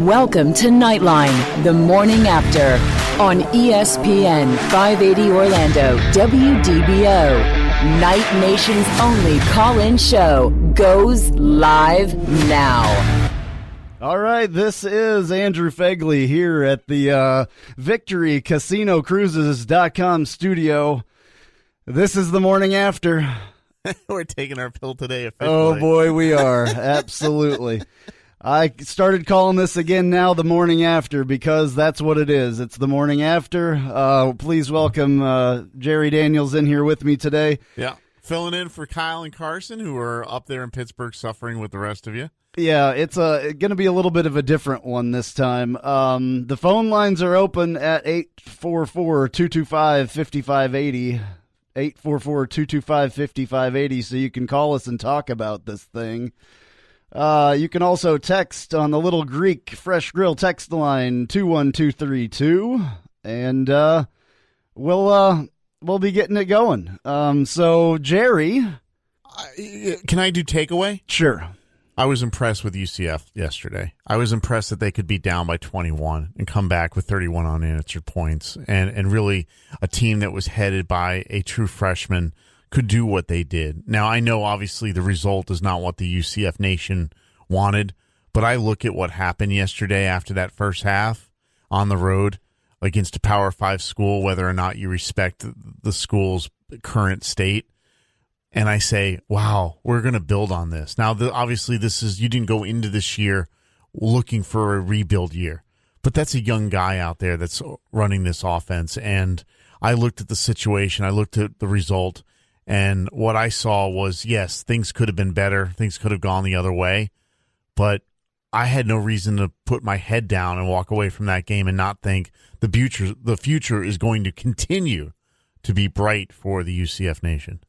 Welcome to Knightline, the morning after, on ESPN 580 Orlando, WDBO. Night Nation's only call-in show goes live now. All right, this is Andrew Phegley here at the Victory Casino Cruises.com studio. This is the morning after. We're taking our pill today officially. Oh, boy, we are. Absolutely. I started calling this again now the morning after because that's what it is. It's the morning after. Please welcome Jerry Daniels in here with me today. Yeah, filling in for Kyle and Carson, who are up there in Pittsburgh suffering with the rest of you. Yeah, it's going to be a little bit of a different one this time. The phone lines are open at 844-225-5580, 844-225-5580, so you can call us and talk about this thing. You can also text on the Little Greek Fresh Grill text line 21232, and we'll be getting it going. So, Jerry. Can I do takeaway? Sure. I was impressed with UCF yesterday. I was impressed that they could be down by 21 and come back with 31 unanswered points. And really a team that was headed by a true freshman could do what they did. Now, I know obviously the result is not what the UCF Nation wanted, but I look at what happened yesterday after that first half on the road against a Power 5 school, whether or not you respect the school's current state. And I say, wow, we're going to build on this. Now, obviously, you didn't go into this year looking for a rebuild year. But that's a young guy out there that's running this offense. And I looked at the situation. I looked at the result. And what I saw was, yes, things could have been better. Things could have gone the other way. But I had no reason to put my head down and walk away from that game and not think the future is going to continue to be bright for the UCF Nation.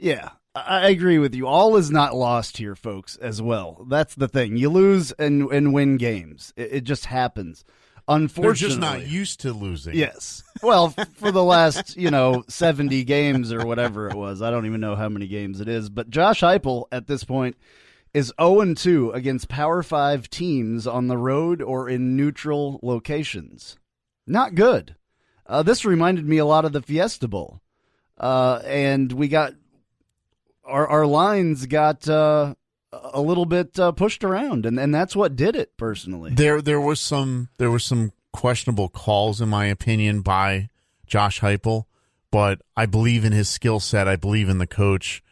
Yeah, I agree with you. All is not lost here, folks, as well. That's the thing. You lose and win games. It just happens. Unfortunately. They're just not used to losing. Yes. Well, for the last, 70 games or whatever it was. I don't even know how many games it is. But Josh Heupel, at this point, is 0-2 against Power 5 teams on the road or in neutral locations. Not good. This reminded me a lot of the Fiesta Bowl. And we got... Our lines got a little bit pushed around, and that's what did it. Personally, there was some questionable calls, in my opinion, by Josh Heupel, but I believe in his skill set. I believe in the coach.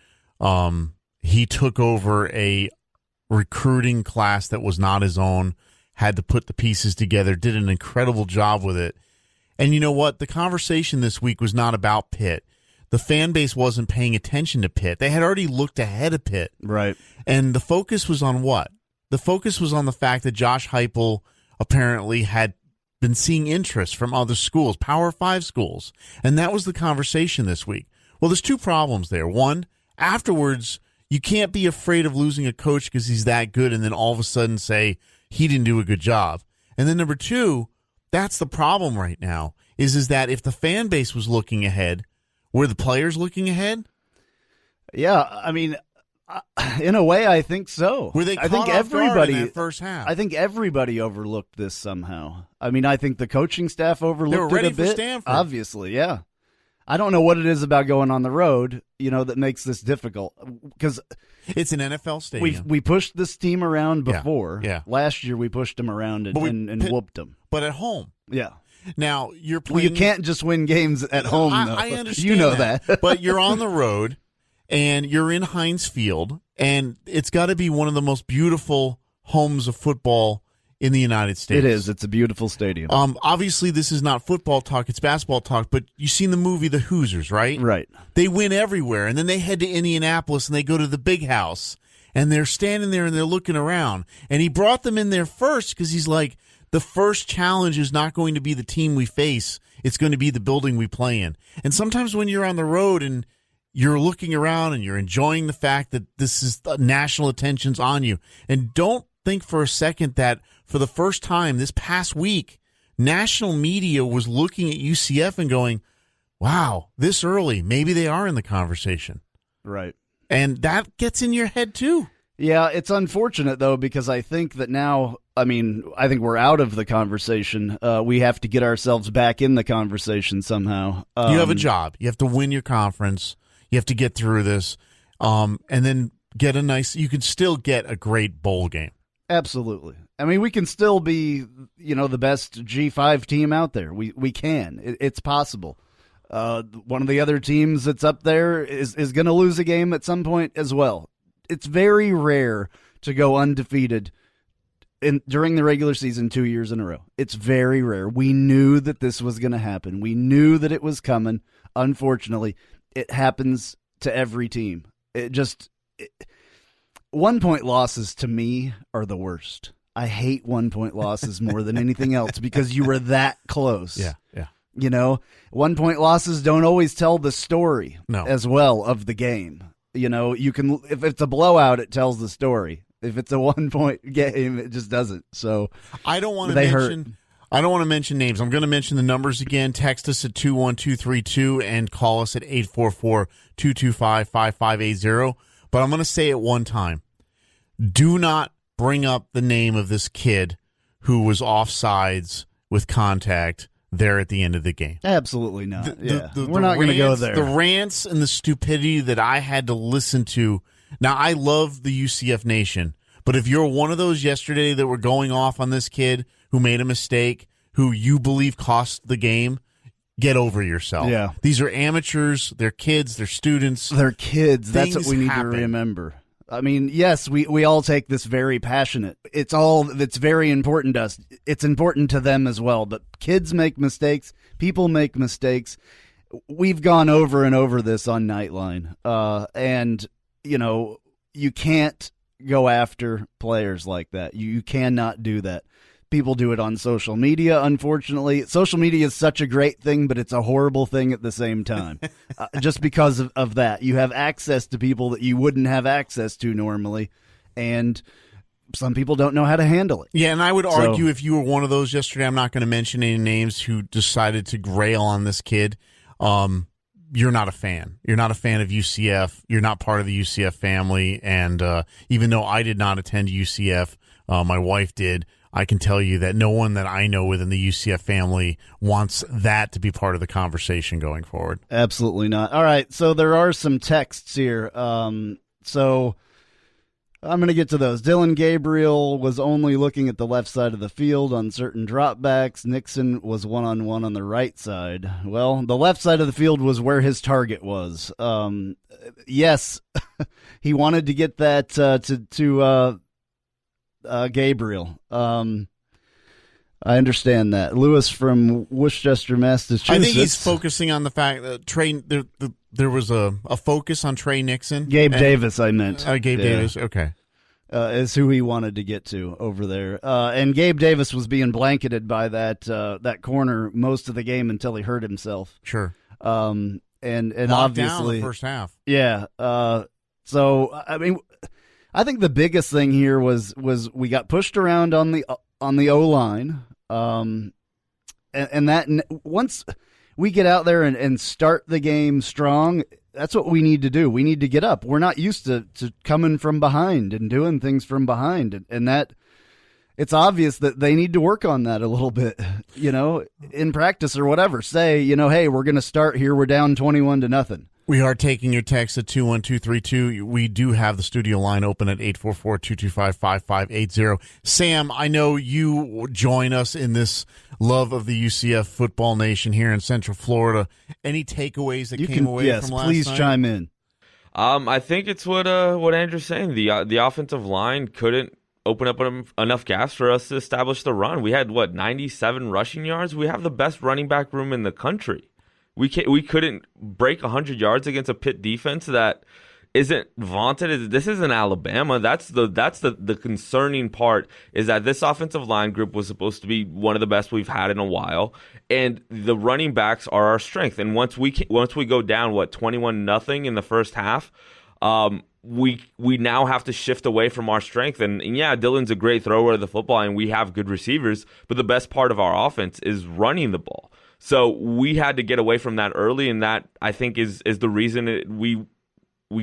He took over a recruiting class that was not his own, had to put the pieces together, did an incredible job with it. And you know what? The conversation this week was not about Pitt. The fan base wasn't paying attention to Pitt. They had already looked ahead of Pitt. Right. And the focus was on what? The focus was on the fact that Josh Heupel apparently had been seeing interest from other schools, Power 5 schools. And that was the conversation this week. Well, there's two problems there. One, afterwards, you can't be afraid of losing a coach because he's that good and then all of a sudden say he didn't do a good job. And then number two, that's the problem right now, is that if the fan base was looking ahead, were the players looking ahead? Yeah, I mean, in a way, I think so. Were they? I think everybody in that first half. I think everybody overlooked this somehow. I mean, I think the coaching staff overlooked they were ready it a bit. For Stanford. Obviously, yeah. I don't know what it is about going on the road, that makes this difficult because it's an NFL stadium. We pushed this team around before. Yeah. Last year we pushed them around and whooped them. But at home. Yeah. Now, you're playing... Well, you can't just win games at home, though. I understand You know that. But you're on the road, and you're in Heinz Field, and it's got to be one of the most beautiful homes of football in the United States. It is. It's a beautiful stadium. Obviously, this is not football talk. It's basketball talk, but you've seen the movie The Hoosiers, right? Right. They win everywhere, and then they head to Indianapolis, and they go to the big house, and they're standing there, and they're looking around. And he brought them in there first because he's like, the first challenge is not going to be the team we face. It's going to be the building we play in. And sometimes when you're on the road and you're looking around and you're enjoying the fact that this is national attention's on you, and don't think for a second that for the first time this past week, national media was looking at UCF and going, wow, this early, maybe they are in the conversation. Right. And that gets in your head too. Yeah, it's unfortunate, though, because I think that now I mean, I think we're out of the conversation. We have to get ourselves back in the conversation somehow. You have a job. You have to win your conference. You have to get through this, and then get you can still get a great bowl game. Absolutely. I mean, we can still be, the best G5 team out there. We can. It's possible. One of the other teams that's up there is going to lose a game at some point as well. It's very rare to go undefeated during the regular season 2 years in a row. It's very rare. We knew that this was going to happen. We knew that it was coming. Unfortunately, it happens to every team. 1-point losses to me are the worst. I hate 1-point losses more than anything else because you were that close. Yeah. 1-point losses don't always tell the story No. as well of the game. You can, if it's a blowout, it tells the story. If it's a 1-point game, it just doesn't. So I don't want to mention names. I'm going to mention the numbers again. Text us at 21232 and call us at 844-225-5580. But I'm going to say it one time. Do not bring up the name of this kid who was offsides with contact there at the end of the game. Absolutely not. We're not going to go there. The rants and the stupidity that I had to listen to. Now, I love the UCF Nation, but if you're one of those yesterday that were going off on this kid who made a mistake, who you believe cost the game, get over yourself. Yeah. These are amateurs. They're kids. They're students. They're kids. That's what we need happen. to remember. I mean, yes, we all take this very passionate. It's very important to us. It's important to them as well. But kids make mistakes. People make mistakes. We've gone over and over this on Knightline. And, you can't go after players like that. You cannot do that. People do it on social media, unfortunately. Social media is such a great thing, but it's a horrible thing at the same time. Just because of that. You have access to people that you wouldn't have access to normally, and some people don't know how to handle it. Yeah, and I would argue if you were one of those yesterday, I'm not going to mention any names, who decided to rail on this kid, you're not a fan. You're not a fan of UCF. You're not part of the UCF family, and even though I did not attend UCF, my wife did, I can tell you that no one that I know within the UCF family wants that to be part of the conversation going forward. Absolutely not. All right, so there are some texts here. So I'm going to get to those. Dylan Gabriel was only looking at the left side of the field on certain dropbacks. Nixon was one-on-one on the right side. Well, the left side of the field was where his target was. Yes, he wanted to get that to Gabriel. I understand that. Lewis from Worcester, Massachusetts. I think he's focusing on the fact that there was a focus on Trey Nixon. Davis, I meant. Gabe Davis, okay. Is who he wanted to get to over there. And Gabe Davis was being blanketed by that corner most of the game until he hurt himself. Sure. And locked obviously down the first half. Yeah. So I mean, I think the biggest thing here was we got pushed around on the O-line, and that once we get out there and start the game strong, that's what we need to do. We need to get up. We're not used to coming from behind and doing things from behind, and that it's obvious that they need to work on that a little bit, in practice or whatever. Say, hey, we're going to start here. We're down 21-0. We are taking your text at 21232. We do have the studio line open at 844-225-5580. Sam, I know you join us in this love of the UCF football nation here in Central Florida. Any takeaways that came away from last night? Yes, please chime in. I think it's what Andrew's saying. The offensive line couldn't open up enough gas for us to establish the run. We had, 97 rushing yards? We have the best running back room in the country. We couldn't break 100 yards against a Pitt defense that isn't vaunted. This isn't Alabama. That's the concerning part, is that this offensive line group was supposed to be one of the best we've had in a while, and the running backs are our strength. And once we go down 21-0 in the first half, we now have to shift away from our strength. And yeah, Dylan's a great thrower of the football, and we have good receivers, but the best part of our offense is running the ball. So we had to get away from that early, and that, I think, is the reason we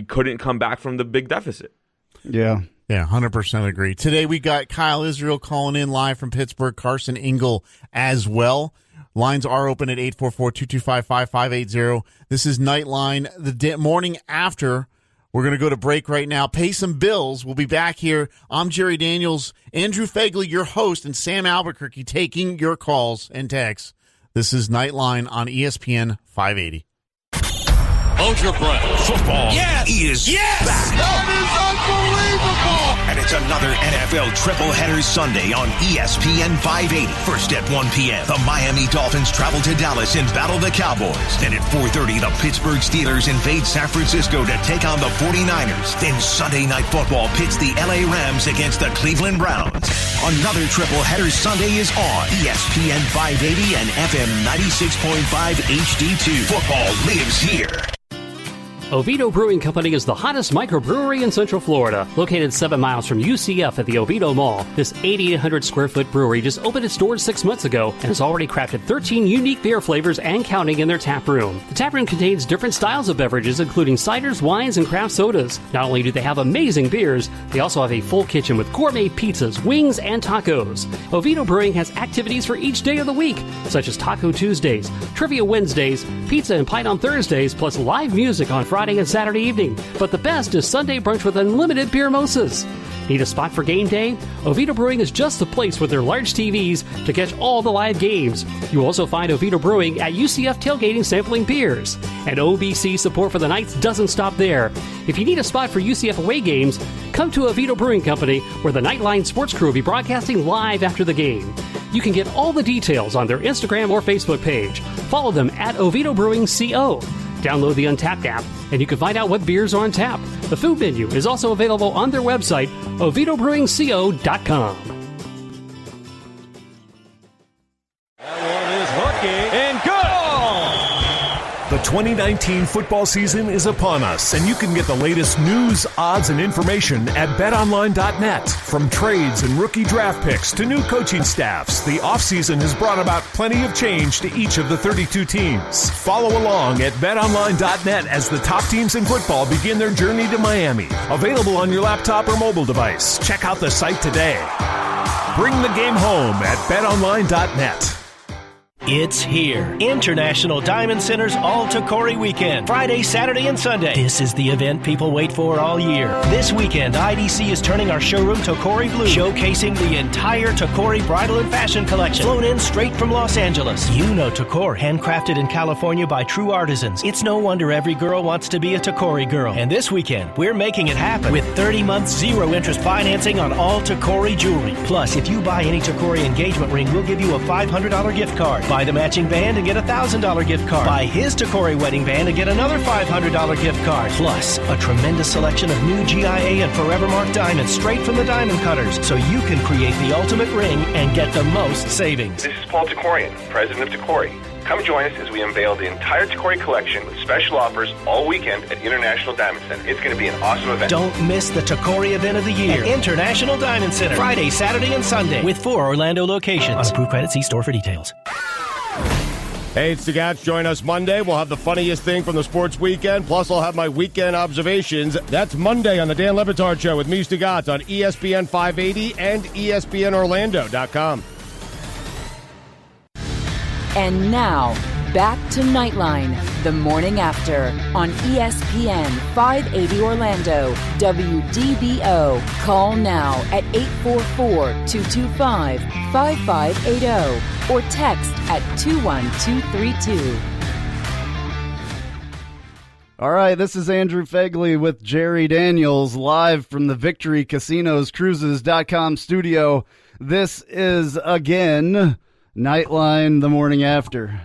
couldn't come back from the big deficit. Yeah. Yeah, 100% agree. Today we got Kyle Israel calling in live from Pittsburgh, Carson Ingle as well. Lines are open at 844-225-5580. This is Knightline, the morning after. We're going to go to break right now, pay some bills. We'll be back here. I'm Jerry Daniels, Andrew Phegley, your host, and Sam Albuquerque taking your calls and texts. This is Knightline on ESPN 580. Hold your breath. Football is back. That is unbelievable. And it's another NFL triple-header Sunday on ESPN 580. First at 1 p.m., the Miami Dolphins travel to Dallas and battle the Cowboys. Then at 4:30, the Pittsburgh Steelers invade San Francisco to take on the 49ers. Then Sunday Night Football pits the LA Rams against the Cleveland Browns. Another triple-header Sunday is on ESPN 580 and FM 96.5 HD2. Football lives here. Oviedo Brewing Company is the hottest microbrewery in Central Florida. Located 7 miles from UCF at the Oviedo Mall, this 8,800 square foot brewery just opened its doors 6 months ago and has already crafted 13 unique beer flavors and counting in their tap room. The tap room contains different styles of beverages, including ciders, wines, and craft sodas. Not only do they have amazing beers, they also have a full kitchen with gourmet pizzas, wings, and tacos. Oviedo Brewing has activities for each day of the week, such as Taco Tuesdays, Trivia Wednesdays, Pizza and Pint on Thursdays, plus live music on Friday and Saturday evening. But the best is Sunday brunch with unlimited beer mimosas. Need a spot for game day? Oviedo Brewing is just the place with their large TVs to catch all the live games. You'll also find Oviedo Brewing at UCF tailgating sampling beers. And OBC support for the Knights doesn't stop there. If you need a spot for UCF away games, come to Oviedo Brewing Company, where the Knightline Sports Crew will be broadcasting live after the game. You can get all the details on their Instagram or Facebook page. Follow them at Oviedo Brewing CO. Download the Untapped app, and you can find out what beers are on tap. The food menu is also available on their website, oviedobrewingco.com. That one is hooking and good. The 2019 football season is upon us, and you can get the latest news, odds, and information at betonline.net. From trades and rookie draft picks to new coaching staffs, the offseason has brought about plenty of change to each of the 32 teams. Follow along at betonline.net as the top teams in football begin their journey to Miami. Available on your laptop or mobile device. Check out the site today. Bring the game home at betonline.net. It's here. International Diamond Center's All Tacori Weekend. Friday, Saturday, and Sunday. This is the event people wait for all year. This weekend, IDC is turning our showroom Tacori Blue, showcasing the entire Tacori bridal and fashion collection, flown in straight from Los Angeles. You know Tacori, handcrafted in California by true artisans. It's no wonder every girl wants to be a Tacori girl. And this weekend, we're making it happen with 30 months zero-interest financing on all Tacori jewelry. Plus, if you buy any Tacori engagement ring, we'll give you a $500 gift card. Buy the matching band and get a $1,000 gift card. Buy his Tacori wedding band and get another $500 gift card. Plus, a tremendous selection of new GIA and Forever Mark diamonds straight from the diamond cutters, so you can create the ultimate ring and get the most savings. This is Paul Tacorian, president of Tacori. Come join us as we unveil the entire Tacori collection with special offers all weekend at International Diamond Center. It's going to be an awesome event. Don't miss the Tacori event of the year at International Diamond Center. Friday, Saturday, and Sunday with 4 Orlando locations. On approved credit, see store for details. Hey, it's the Gats. Join us Monday. We'll have the funniest thing from the sports weekend. Plus, I'll have my weekend observations. That's Monday on the Dan Le Batard Show with me, Stugotz, on ESPN 580 and ESPNOrlando.com. And now, back to Knightline, the morning after, on ESPN 580 Orlando, WDBO. Call now at 844-225-5580 or text at 21232. All right, this is Andrew Phegley with Jerry Daniels live from the Victory Casinos Cruises.com studio. This is, again, Knightline the morning after.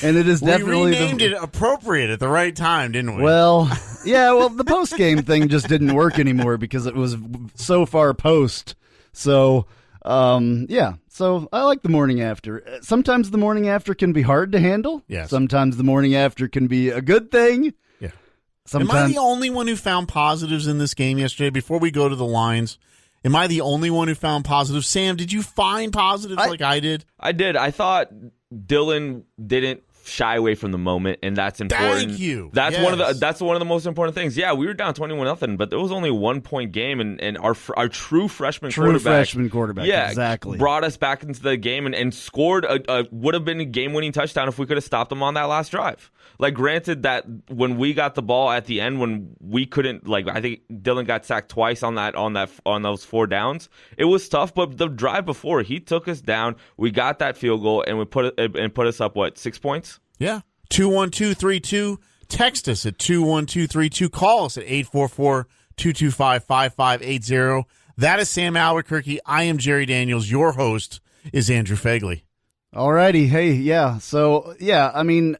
And it is definitely we renamed it appropriate at the right time, didn't we? Well, yeah, the post-game thing just didn't work anymore because it was so far post. So, yeah. So I like the morning after. Sometimes the morning after can be hard to handle. Yes. Sometimes the morning after can be a good thing. Yeah. Sometimes. Am I the only one who found positives in this game yesterday? Before we go to the lines, am I the only one who found positives? Sam, did you find positives like I did? I did. I thought Dylan didn't shy away from the moment, and that's important. Thank you. That's Yes. that's one of the most important things. Yeah, we were down 21-0, but there was only 1 point game, and our true freshman quarterback, yeah, exactly, brought us back into the game and scored would have been a game-winning touchdown if we could have stopped them on that last drive. Like, granted that when we got the ball at the end, when we couldn't, like, I think Dylan got sacked twice on those 4 downs. It was tough, but the drive before, he took us down. We got that field goal, and we put us up 6 points. Yeah. 21232. Text us at 21232. Call us at 844-225-5580. That is Sam Albuquerque. I am Jerry Daniels. Your host is Andrew Phegley. All righty. Hey, yeah. So, yeah, I mean,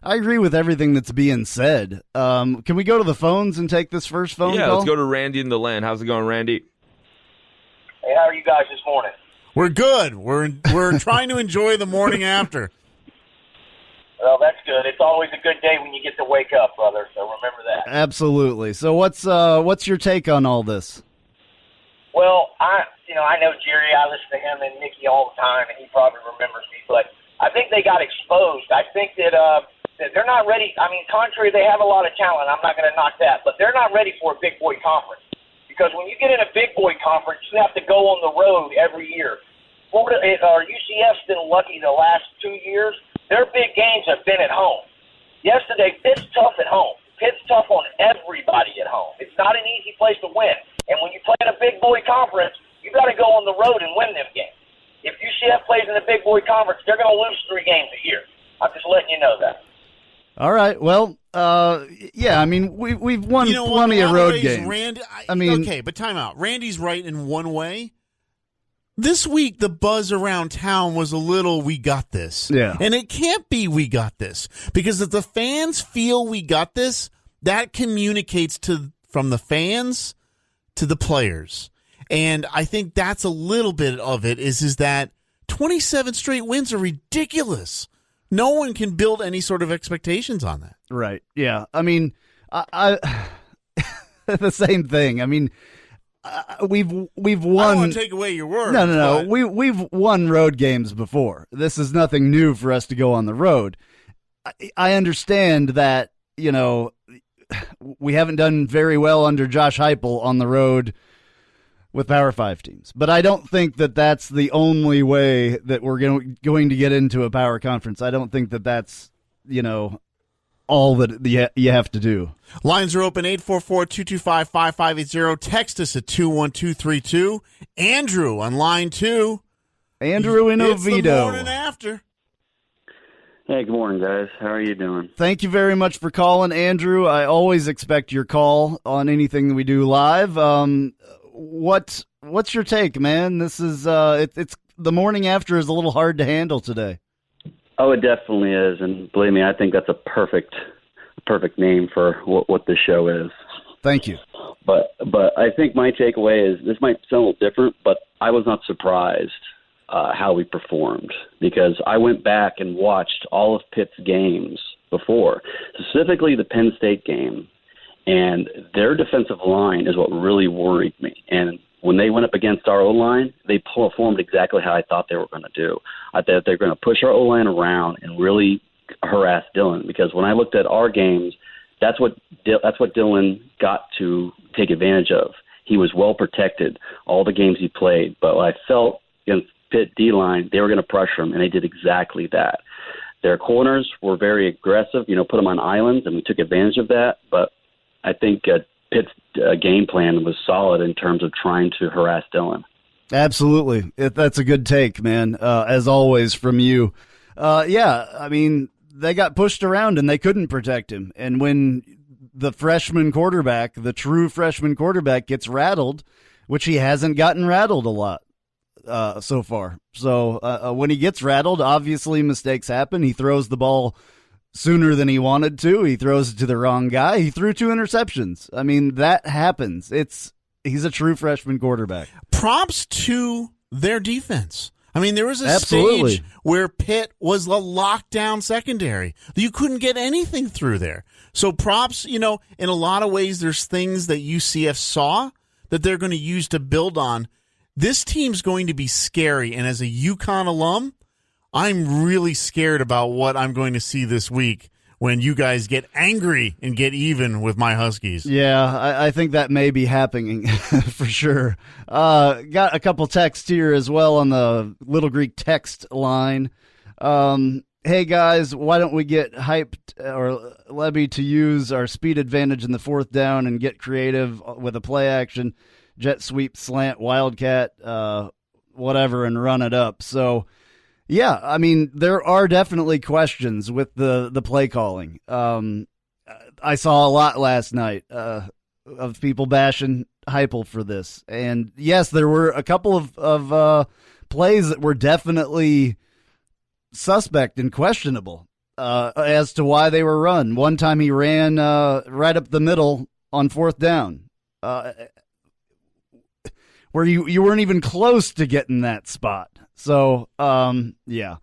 I agree with everything that's being said. Can we go to the phones and take this first phone call? Yeah, let's go to Randy in the land. How's it going, Randy? Hey, how are you guys this morning? We're good. We're trying to enjoy the morning after. Well, that's good. It's always a good day when you get to wake up, brother, so remember that. Absolutely. So what's your take on all this? Well, I know Jerry. I listen to him and Nikki all the time, and he probably remembers me. But I think they got exposed. I think that they're not ready. I mean, contrary, they have a lot of talent. I'm not going to knock that. But they're not ready for a big boy conference. Because when you get in a big boy conference, you have to go on the road every year. Florida, or UCF's been lucky the last 2 years. Their big games have been at home. Yesterday, Pitt's tough at home. Pitt's tough on everybody at home. It's not an easy place to win. And when you play in a big boy conference, you got to go on the road and win them games. If UCF plays in a big boy conference, they're going to lose 3 games a year. I'm just letting you know that. All right. Well, yeah. I mean, we've won plenty of road games. Randy, okay, but time out. Randy's right in one way. This week, the buzz around town was a little, we got this. Yeah. And it can't be we got this. Because if the fans feel we got this, that communicates from the fans to the players. And I think that's a little bit of it is that 27 straight wins are ridiculous. No one can build any sort of expectations on that. Right. Yeah. I mean, I the same thing. I mean, we've won. I don't want to take away your words. No. We've won road games before. This is nothing new for us to go on the road. I understand that, we haven't done very well under Josh Heupel on the road with Power 5 teams. But I don't think that that's the only way that we're going to get into a power conference. I don't think that that's, all that you have to do. Lines are open, 844-225-5580. Text us at 21232. Andrew on line 2. Andrew in Oviedo. It's the morning after. Hey, good morning, guys. How are you doing? Thank you very much for calling, Andrew. I always expect your call on anything that we do live. What's your take, man? This is it's the morning after is a little hard to handle today. Oh, it definitely is, and believe me, I think that's a perfect name for what this show is. Thank you. But I think my takeaway is this might sound a little different, but I was not surprised how we performed because I went back and watched all of Pitt's games before, specifically the Penn State game, and their defensive line is what really worried me. And when they went up against our O-line, they performed exactly how I thought they were going to do. I thought they were going to push our O-line around and really harass Dylan because when I looked at our games, that's what Dylan got to take advantage of. He was well protected all the games he played, but I felt against Pitt D-line, they were going to pressure him, and they did exactly that. Their corners were very aggressive, put them on islands, and we took advantage of that, but I think Pitt's game plan was solid in terms of trying to harass Dylan. Absolutely. That's a good take, man, as always from you. Yeah, I mean, they got pushed around and they couldn't protect him. And when the freshman quarterback, the true freshman quarterback, gets rattled, which he hasn't gotten rattled a lot so far. So when he gets rattled, obviously mistakes happen. He throws the ball sooner than he wanted to. He throws it to the wrong guy. He threw 2 interceptions. I mean, that happens. He's a true freshman quarterback. Props to their defense. I mean, there was a Absolutely. stage where Pitt was a lockdown secondary. You couldn't get anything through there. So props, in a lot of ways, there's things that UCF saw that they're going to use to build on. This team's going to be scary. And as a UConn alum, I'm really scared about what I'm going to see this week when you guys get angry and get even with my Huskies. Yeah, I think that may be happening for sure. Got a couple texts here as well on the Little Greek text line. Hey guys, why don't we get hyped or Levy to use our speed advantage in the fourth down and get creative with a play action, jet sweep, slant, wildcat, whatever, and run it up. So, yeah, I mean, there are definitely questions with the play calling. I saw a lot last night of people bashing Heupel for this. And, yes, there were a couple of plays that were definitely suspect and questionable as to why they were run. One time he ran right up the middle on fourth down where you weren't even close to getting that spot. So, yeah.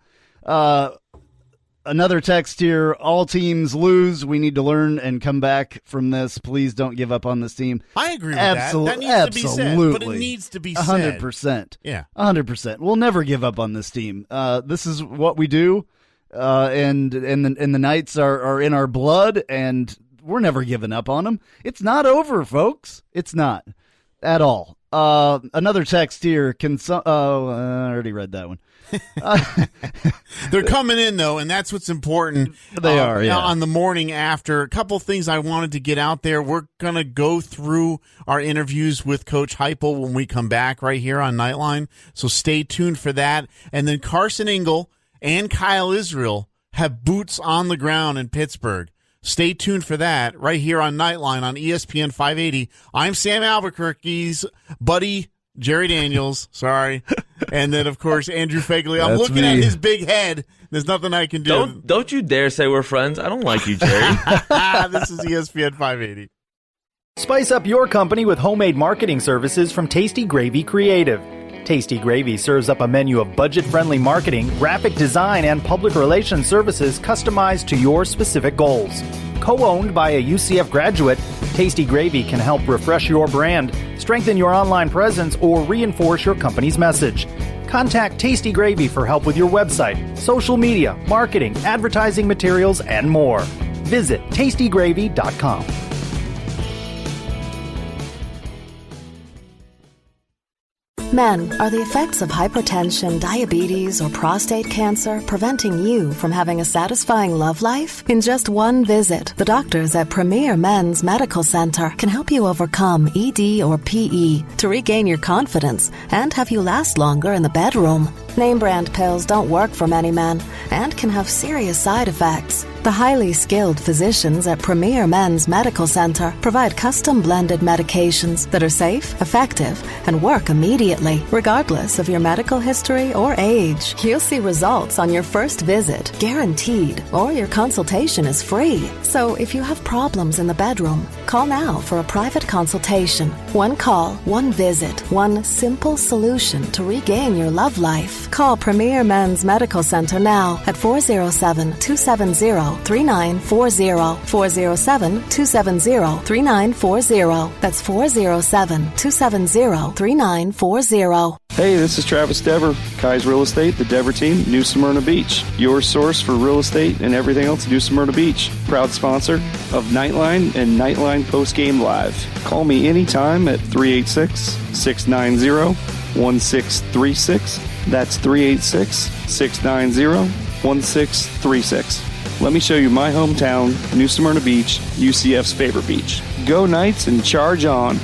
Another text here, all teams lose. We need to learn and come back from this. Please don't give up on this team. I agree with that. That needs to be said, but it needs to be said. 100%. Yeah. 100%. We'll never give up on this team. This is what we do, and the Knights are in our blood, and we're never giving up on them. It's not over, folks. It's not at all. Another text here. I already read that one. They're coming in, though, and that's what's important. They are, yeah. On the morning after. A couple things I wanted to get out there. We're going to go through our interviews with Coach Heupel when we come back right here on Knightline, so stay tuned for that. And then Carson Ingle and Kyle Israel have boots on the ground in Pittsburgh. Stay tuned for that right here on Knightline on ESPN 580. I'm Sam Albuquerque's buddy, Jerry Daniels. Sorry. And then, of course, Andrew Phegley. I'm looking at his big head. There's nothing I can do. Don't you dare say we're friends. I don't like you, Jerry. This is ESPN 580. Spice up your company with homemade marketing services from Tasty Gravy Creative. Tasty Gravy serves up a menu of budget-friendly marketing, graphic design, and public relations services customized to your specific goals. Co-owned by a UCF graduate, Tasty Gravy can help refresh your brand, strengthen your online presence, or reinforce your company's message. Contact Tasty Gravy for help with your website, social media, marketing, advertising materials, and more. Visit tastygravy.com. Men, are the effects of hypertension, diabetes, or prostate cancer preventing you from having a satisfying love life? In just one visit, the doctors at Premier Men's Medical Center can help you overcome ED or PE to regain your confidence and have you last longer in the bedroom. Name brand pills don't work for many men and can have serious side effects. The highly skilled physicians at Premier Men's Medical Center provide custom blended medications that are safe, effective, and work immediately, regardless of your medical history or age. You'll see results on your first visit, guaranteed, or your consultation is free. So if you have problems in the bedroom, call now for a private consultation. One call, one visit, one simple solution to regain your love life. Call Premier Men's Medical Center now at 407-270-3940. 407-270-3940. That's 407-270-3940. Hey, this is Travis Dever, Kai's Real Estate, the Dever team, New Smyrna Beach. Your source for real estate and everything else, New Smyrna Beach. Proud sponsor of Knightline and Knightline Postgame Live. Call me anytime at 386-690-1636. That's 386-690-1636. Let me show you my hometown, New Smyrna Beach, UCF's favorite beach. Go Knights and charge on.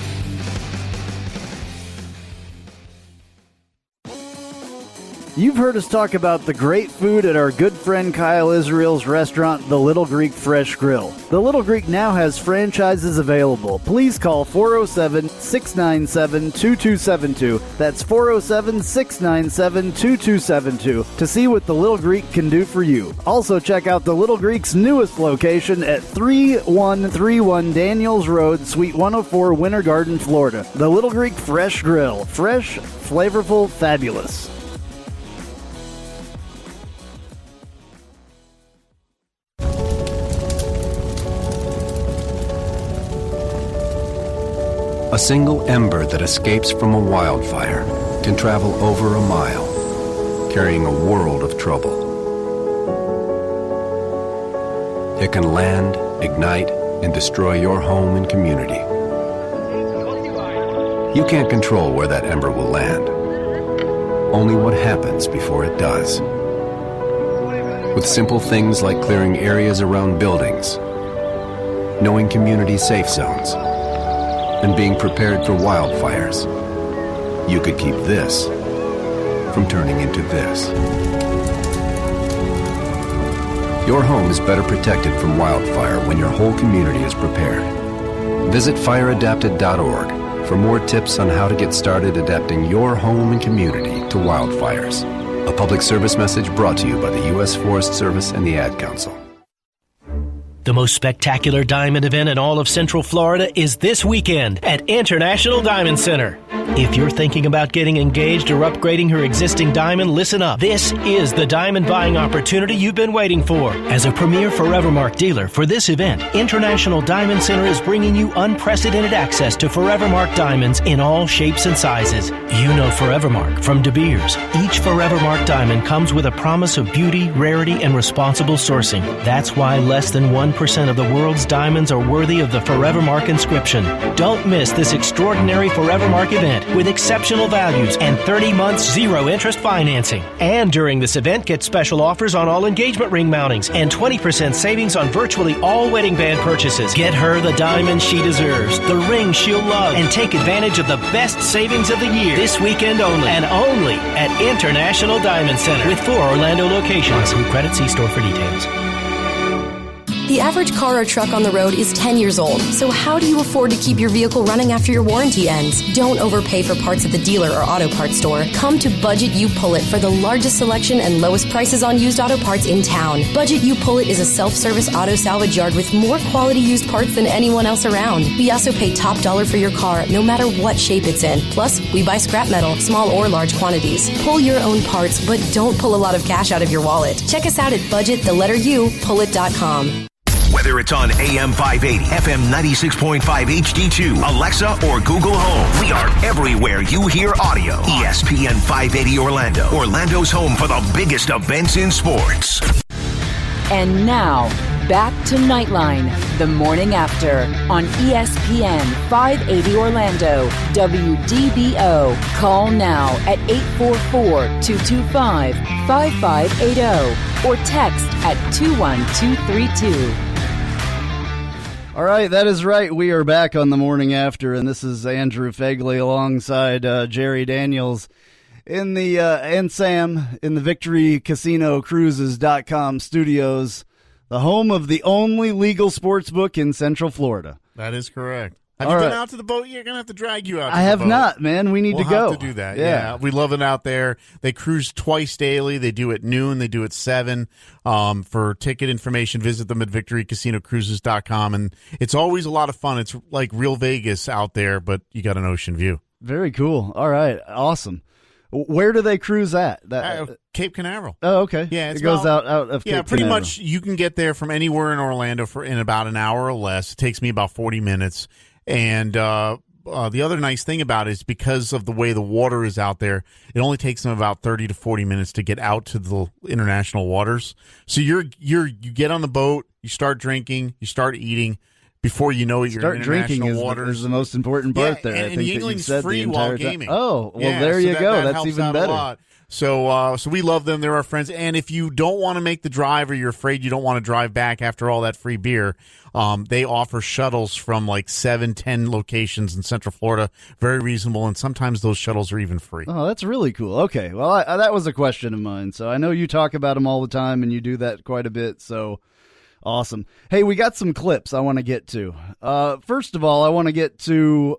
You've heard us talk about the great food at our good friend Kyle Israel's restaurant, The Little Greek Fresh Grill. The Little Greek now has franchises available. Please call 407-697-2272. That's 407-697-2272 to see what The Little Greek can do for you. Also check out The Little Greek's newest location at 3131 Daniels Road, Suite 104, Winter Garden, Florida. The Little Greek Fresh Grill. Fresh, flavorful, fabulous. A single ember that escapes from a wildfire can travel over a mile. carrying a world of trouble. It can land, ignite, and destroy your home and community. You can't control where that ember will land, only what happens before it does. With simple things like clearing areas around buildings, knowing community safe zones, and being prepared for wildfires, you could keep this from turning into this. Your home is better protected from wildfire when your whole community is prepared. Visit fireadapted.org for more tips on how to get started adapting your home and community to wildfires. A public service message brought to you by the U.S. Forest Service and the Ad Council. The most spectacular diamond event in all of Central Florida is this weekend at International Diamond Center. If you're thinking about getting engaged or upgrading your existing diamond, listen up. This is the diamond buying opportunity you've been waiting for. As a premier Forevermark dealer for this event, International Diamond Center is bringing you unprecedented access to Forevermark diamonds in all shapes and sizes. You know Forevermark from De Beers. Each Forevermark diamond comes with a promise of beauty, rarity, and responsible sourcing. That's why less than 1% of the world's diamonds are worthy of the Forevermark inscription. Don't miss this extraordinary Forevermark event with exceptional values and 30 months zero-interest financing. And during this event, get special offers on all engagement ring mountings and 20% savings on virtually all wedding band purchases. Get her the diamond she deserves, the ring she'll love, and take advantage of the best savings of the year this weekend only, and only at International Diamond Center with 4 Orlando locations. Through credit, see store for details. The average car or truck on the road is 10 years old, so how do you afford to keep your vehicle running after your warranty ends? Don't overpay for parts at the dealer or auto parts store. Come to Budget You Pull It for the largest selection and lowest prices on used auto parts in town. Budget You Pull It is a self-service auto salvage yard with more quality used parts than anyone else around. We also pay top dollar for your car, no matter what shape it's in. Plus, we buy scrap metal, small or large quantities. Pull your own parts, but don't pull a lot of cash out of your wallet. Check us out at budget.pullit.com. Whether it's on AM 580, FM 96.5 HD2, Alexa, or Google Home, we are everywhere you hear audio. ESPN 580 Orlando, Orlando's home for the biggest events in sports. And now, back to Knightline, the morning after, on ESPN 580 Orlando, WDBO. Call now at 844-225-5580 or text at 21232. All right, that is right. We are back on the morning after, and this is Andrew Phegley alongside Jerry Daniels in the and Sam in the VictoryCasinoCruises.com studios, the home of the only legal sports book in Central Florida. That is correct. Have you been out to the boat? You're going to have to drag you out to I the have boat. not, man. We need to go. We'll have to do that. Yeah. We love it out there. They cruise twice daily. They do at noon. They do at 7. For ticket information, visit them at VictoryCasinoCruises.com. And it's always a lot of fun. It's like real Vegas out there, but you got an ocean view. Very cool. All right. Awesome. Where do they cruise at? Cape Canaveral. Oh, okay. Yeah, it goes out of Cape pretty Canaveral. much. You can get there from anywhere in Orlando in about an hour or less. It takes me about 40 minutes. And the other nice thing about it is because of the way the water is out there, it only takes them about 30 to 40 minutes to get out to the international waters. So you get on the boat, you start drinking, you start eating. Before you know it, you're in international waters. Is the most important part there. And Yingling's free while gaming. Oh, well, there you go. That's even better. A lot. So we love them. They're our friends. And if you don't want to make the drive or you're afraid you don't want to drive back after all that free beer, they offer shuttles from like 7-10 locations in Central Florida. Very reasonable, and sometimes those shuttles are even free. Oh, that's really cool. Okay, well, that was a question of mine. So I know you talk about them all the time, and you do that quite a bit, so awesome. Hey, we got some clips I want to get to. First of all, I want to get to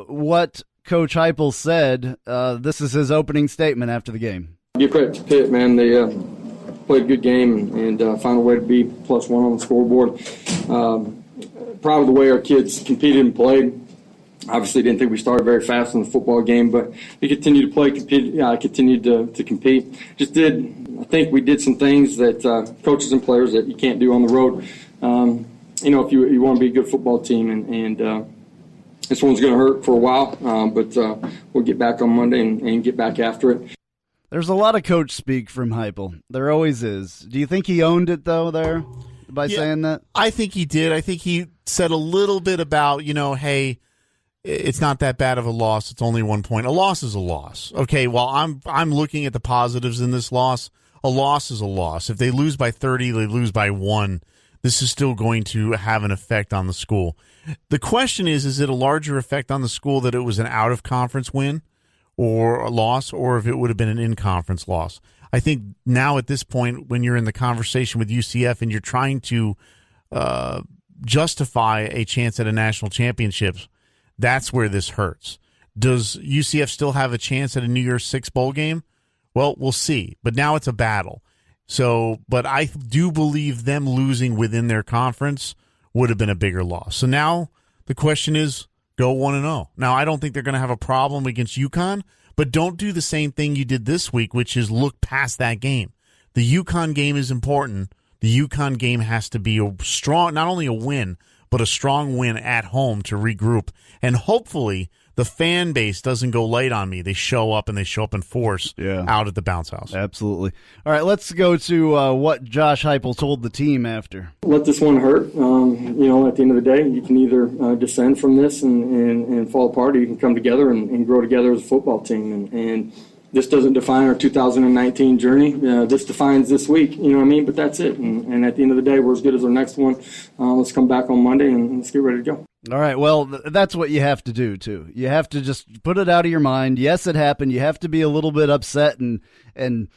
what Coach Heupel said. This is his opening statement after the game. Give credit to Pitt, man. They played a good game and found a way to be +1 on the scoreboard. Proud of the way our kids competed and played. Obviously, didn't think we started very fast in the football game, but they continued to play, continued to compete. I think we did some things that coaches and players that you can't do on the road. If you want to be a good football team, and this one's going to hurt for a while, but we'll get back on Monday and get back after it. There's a lot of coach speak from Heupel. There always is. Do you think he owned it, though, there, by saying that? I think he did. I think he said a little bit about, hey, it's not that bad of a loss. It's only 1 point. A loss is a loss. Okay, well, I'm looking at the positives in this loss. A loss is a loss. If they lose by 30, they lose by 1, this is still going to have an effect on the school. The question is it a larger effect on the school that it was an out-of-conference win or a loss, or if it would have been an in-conference loss? I think now at this point, when you're in the conversation with UCF and you're trying to justify a chance at a national championship, that's where this hurts. Does UCF still have a chance at a New Year's Six bowl game? Well, we'll see. But now it's a battle. So, but I do believe them losing within their conference would have been a bigger loss. So now the question is, go 1-0. Now, I don't think they're going to have a problem against UConn, but don't do the same thing you did this week, which is look past that game. The UConn game is important. The UConn game has to be a strong, not only a win, but a strong win at home to regroup. And hopefully the fan base doesn't go light on me. They show up, and they show up in force out at the bounce house. Absolutely. All right, let's go to what Josh Heupel told the team after. Let this one hurt. At the end of the day, you can either descend from this and fall apart, or you can come together and grow together as a football team. And this doesn't define our 2019 journey. This defines this week, you know what I mean? But that's it. And at the end of the day, we're as good as our next one. Let's come back on Monday and let's get ready to go. All right, well, that's what you have to do, too. You have to just put it out of your mind. Yes, it happened. You have to be a little bit upset and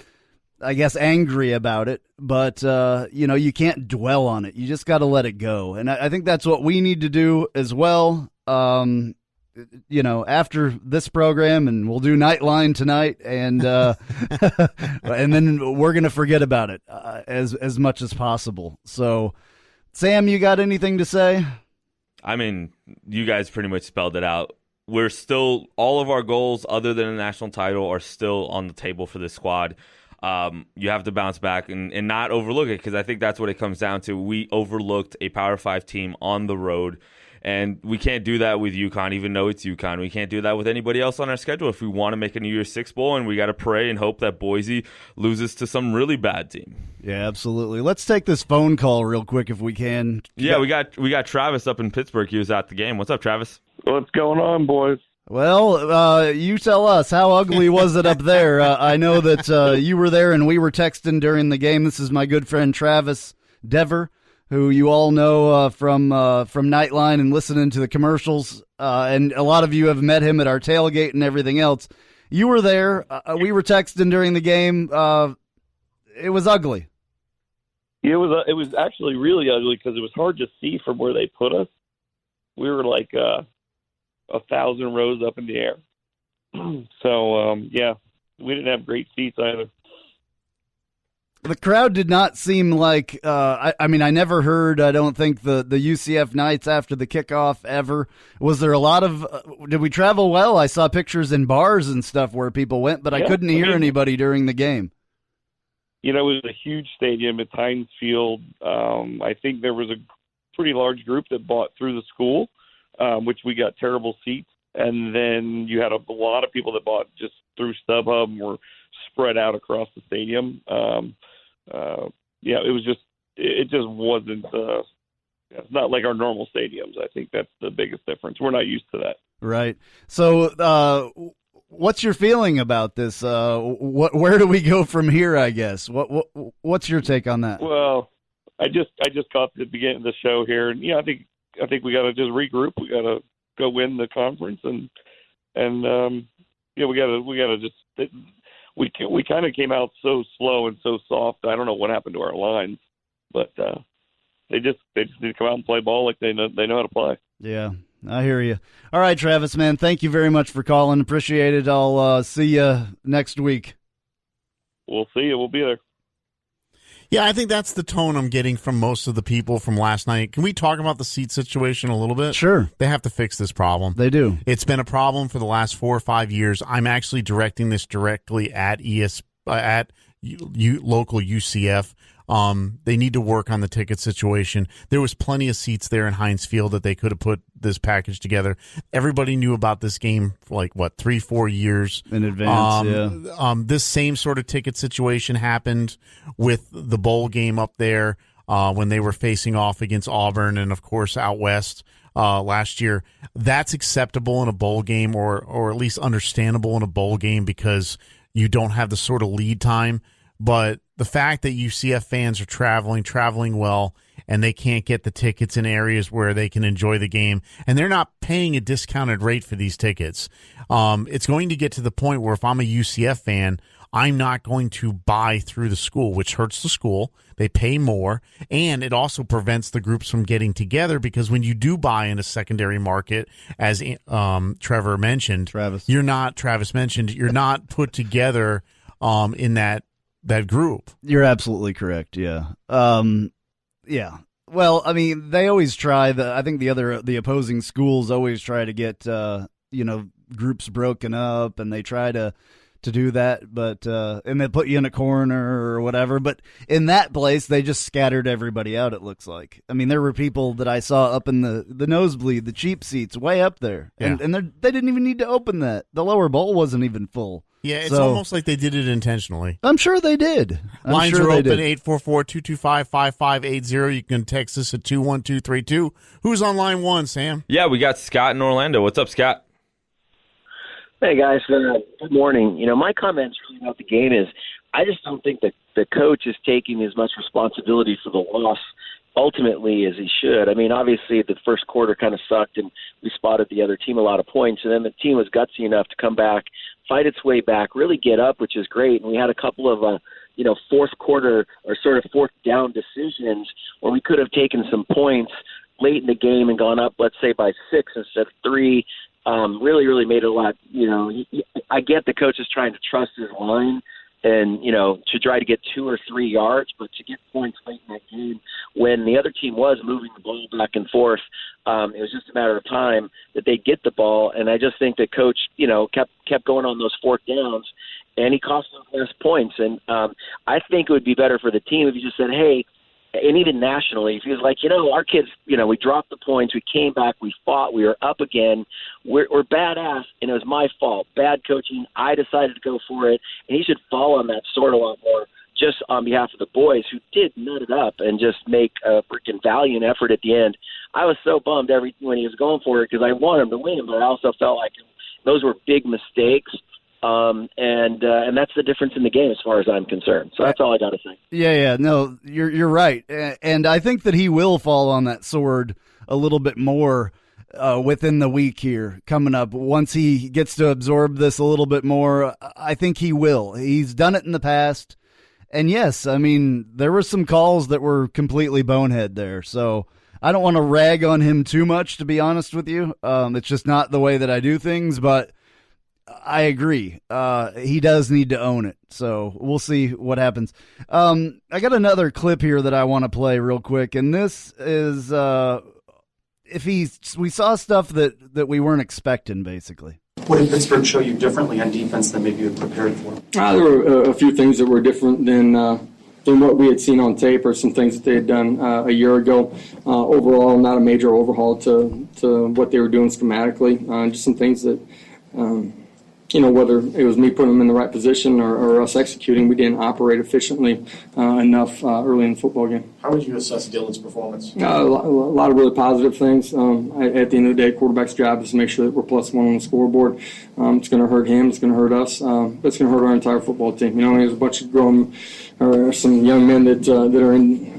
I guess, angry about it. But, you can't dwell on it. You just got to let it go. And I think that's what we need to do as well. After this program, and we'll do Knightline tonight, and and then we're going to forget about it as much as possible. So, Sam, you got anything to say? I mean, you guys pretty much spelled it out. We're still, all of our goals other than a national title are still on the table for this squad. You have to bounce back and not overlook it, because I think that's what it comes down to. We overlooked a Power 5 team on the road, and we can't do that with UConn, even though it's UConn. We can't do that with anybody else on our schedule if we want to make a New Year's Six bowl, and we got to pray and hope that Boise loses to some really bad team. Yeah, absolutely. Let's take this phone call real quick if we can. Yeah, we got Travis up in Pittsburgh. He was at the game. What's up, Travis? What's going on, boys? Well, you tell us. How ugly was it up there? I know that you were there and we were texting during the game. This is my good friend Travis Dever, who you all know from Knightline and listening to the commercials. And a lot of you have met him at our tailgate and everything else. You were there. We were texting during the game. It was ugly. It was actually really ugly because it was hard to see from where they put us. We were like 1,000 rows up in the air. So, we didn't have great seats either. The crowd did not seem like, I never heard, I don't think, the UCF Knights after the kickoff ever. Was there a lot of, did we travel well? I saw pictures in bars and stuff where people went, but I couldn't hear anybody during the game. It was a huge stadium at Heinz Field. I think there was a pretty large group that bought through the school, which we got terrible seats. And then you had a lot of people that bought just through StubHub and were spread out across the stadium. It just wasn't, it's not like our normal stadiums. I think that's the biggest difference. We're not used to that. Right. So, what's your feeling about this? Where do we go from here, I guess? What's your take on that? Well, I just caught the beginning of the show here, and I think we got to just regroup. We got to go win the conference, and we got to just we kind of came out so slow and so soft. I don't know what happened to our lines, but they just need to come out and play ball like they know how to play. Yeah. I hear you. All right, Travis, man, thank you very much for calling. Appreciate it. I'll see you next week. We'll see you. We'll be there. Yeah, I think that's the tone I'm getting from most of the people from last night. Can we talk about the seat situation a little bit? Sure. They have to fix this problem. They do. It's been a problem for the last 4 or 5 years. I'm actually directing this directly at local UCF. They need to work on the ticket situation. There was plenty of seats there in Heinz Field that they could have put this package together. Everybody knew about this game for 3-4 years in advance. This same sort of ticket situation happened with the bowl game up there when they were facing off against Auburn and, of course, out west last year. That's acceptable in a bowl game, or at least understandable in a bowl game, because you don't have the sort of lead time. But the fact that UCF fans are traveling well, and they can't get the tickets in areas where they can enjoy the game, and they're not paying a discounted rate for these tickets, it's going to get to the point where if I'm a UCF fan, I'm not going to buy through the school, which hurts the school. They pay more, and it also prevents the groups from getting together, because when you do buy in a secondary market, as Travis mentioned, you're not put together in that group. You're absolutely correct. Yeah. Yeah. Well, I mean, they always try I think the opposing schools always try to get, groups broken up, and they try to do that, but and they put you in a corner or whatever. But in that place, they just scattered everybody out, it looks like. I mean, there were people that I saw up in the nosebleed, the cheap seats, way up there. Yeah. And they didn't even need to open that. The lower bowl wasn't even full. Yeah, it's almost like they did it intentionally. I'm sure they did. Lines are open, 844-225-5580. You can text us at 21232. Who's on line one, Sam? Yeah, we got Scott in Orlando. What's up, Scott? Hey, guys. Good morning. My comments really about the game is I just don't think that the coach is taking as much responsibility for the loss ultimately as he should. I mean, obviously the first quarter kind of sucked, and we spotted the other team a lot of points, and then the team was gutsy enough to come back, fight its way back, really get up, which is great. And we had a couple of fourth quarter or sort of fourth down decisions where we could have taken some points late in the game and gone up, let's say, by 6 instead of 3. Really made it a lot. I get the coach is trying to trust his line and, to try to get 2 or 3 yards, but to get points late in that game when the other team was moving the ball back and forth, it was just a matter of time that they'd get the ball. And I just think the coach, kept going on those fourth downs, and he cost them less points. And I think it would be better for the team if he just said, hey, and even nationally, if he was like, our kids, we dropped the points, we came back, we fought, we were up again, we're badass, and it was my fault, bad coaching, I decided to go for it, and he should fall on that sword a lot more, just on behalf of the boys who did nut it up and just make a freaking valiant effort at the end. I was so bummed when he was going for it because I wanted him to win, but I also felt like those were big mistakes. And that's the difference in the game as far as I'm concerned. So that's all I got to say. Yeah. No, you're right. And I think that he will fall on that sword a little bit more within the week here coming up. Once he gets to absorb this a little bit more, I think he will. He's done it in the past. And yes, I mean, there were some calls that were completely bonehead there. So I don't want to rag on him too much, to be honest with you. It's just not the way that I do things, but I agree. He does need to own it. So we'll see what happens. I got another clip here that I want to play real quick. And this is we saw stuff that we weren't expecting, basically. What did Pittsburgh show you differently on defense than maybe you had prepared for? There were a few things that were different than what we had seen on tape, or some things that they had done a year ago. Overall, not a major overhaul to what they were doing schematically. Just some things that whether it was me putting them in the right position or us executing, we didn't operate efficiently enough early in the football game. How would you assess Dylan's performance? A lot of really positive things. At the end of the day, quarterback's job is to make sure that we're +1 on the scoreboard. It's going to hurt him. It's going to hurt us. But it's going to hurt our entire football team. There's a bunch of some young men that are in,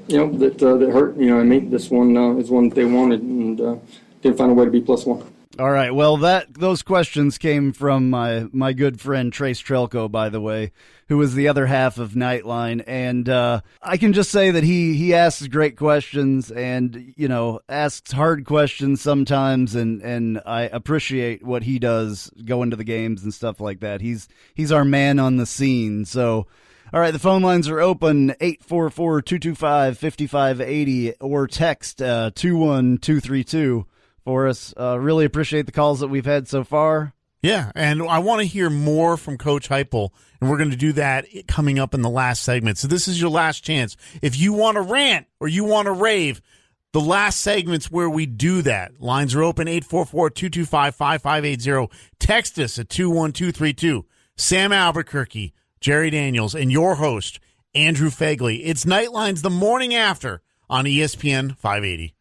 that hurt. And this one is one that they wanted and didn't find a way to be +1. All right. Well, those questions came from my good friend Trace Trelko, by the way, who was the other half of Knightline, and I can just say that he asks great questions and asks hard questions sometimes, and I appreciate what he does going to the games and stuff like that. He's our man on the scene. So, all right, the phone lines are open, 844-225-5580, or text 21232. For us. Really appreciate the calls that we've had so far. Yeah, and I want to hear more from Coach Heupel, and we're going to do that coming up in the last segment. So this is your last chance. If you want to rant or you want to rave, the last segment's where we do that. Lines are open, 844-225-5580. Text us at 21232. Sam Albuquerque, Jerry Daniels, and your host, Andrew Phegley. It's Knightline's The Morning After on ESPN 580.